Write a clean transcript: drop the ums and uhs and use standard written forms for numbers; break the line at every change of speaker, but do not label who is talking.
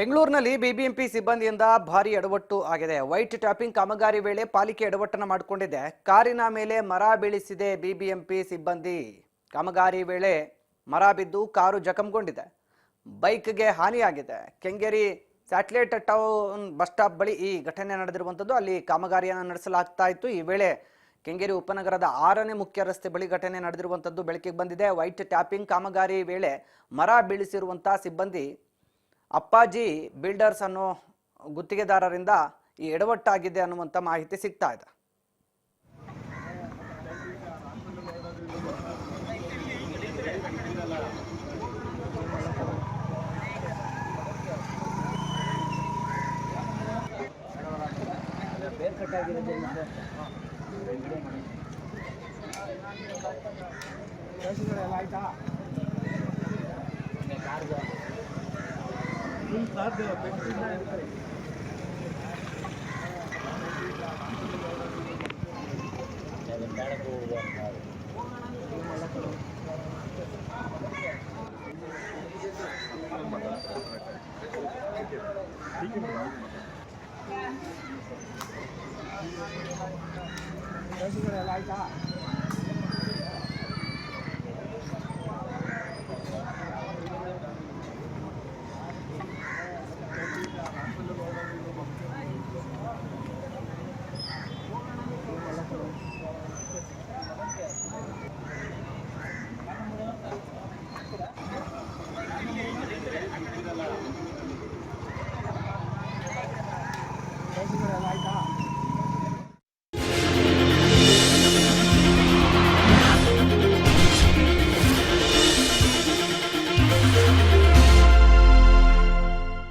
ಬೆಂಗಳೂರಿನಲ್ಲಿ ಬಿಬಿಎಂಪಿ ಸಿಬ್ಬಂದಿಯಿಂದ ಭಾರಿ ಎಡವಟ್ಟು ಆಗಿದೆ. ವೈಟ್ ಟ್ಯಾಪಿಂಗ್ ಕಾಮಗಾರಿ ವೇಳೆ ಪಾಲಿಕೆ ಎಡವಟ್ಟನ್ನು ಮಾಡಿಕೊಂಡಿದೆ. ಕಾರಿನ ಮೇಲೆ ಮರ ಬೀಳಿಸಿದೆ ಬಿಬಿಎಂಪಿ ಸಿಬ್ಬಂದಿ. ಕಾಮಗಾರಿ ವೇಳೆ ಮರ ಬಿದ್ದು ಕಾರು ಜಖಂಗೊಂಡಿದೆ. ಬೈಕ್ಗೆ ಹಾನಿಯಾಗಿದೆ. Kengeri satellite town bus stop ಬಳಿ ಈ ಘಟನೆ ನಡೆದಿರುವಂಥದ್ದು. ಅಲ್ಲಿ ಕಾಮಗಾರಿಯನ್ನು ನಡೆಸಲಾಗ್ತಾ ಇತ್ತು. ಈ ವೇಳೆ ಕೆಂಗೇರಿ ಉಪನಗರದ 6ನೇ ಮುಖ್ಯ ರಸ್ತೆ ಬಳಿ ಘಟನೆ ನಡೆದಿರುವಂಥದ್ದು ಬೆಳಕಿಗೆ ಬಂದಿದೆ. ವೈಟ್ ಟ್ಯಾಪಿಂಗ್ ಕಾಮಗಾರಿ ವೇಳೆ ಮರ ಬೀಳಿಸಿರುವಂಥ ಸಿಬ್ಬಂದಿ ಅಪ್ಪಾಜಿ ಬಿಲ್ಡರ್ಸ್ ಅನ್ನೋ ಗುತ್ತಿಗೆದಾರರಿಂದ ಈ ಎಡವಟ್ಟಾಗಿದೆ ಅನ್ನುವಂಥ ಮಾಹಿತಿ ಸಿಗ್ತಾ ಇದೆ.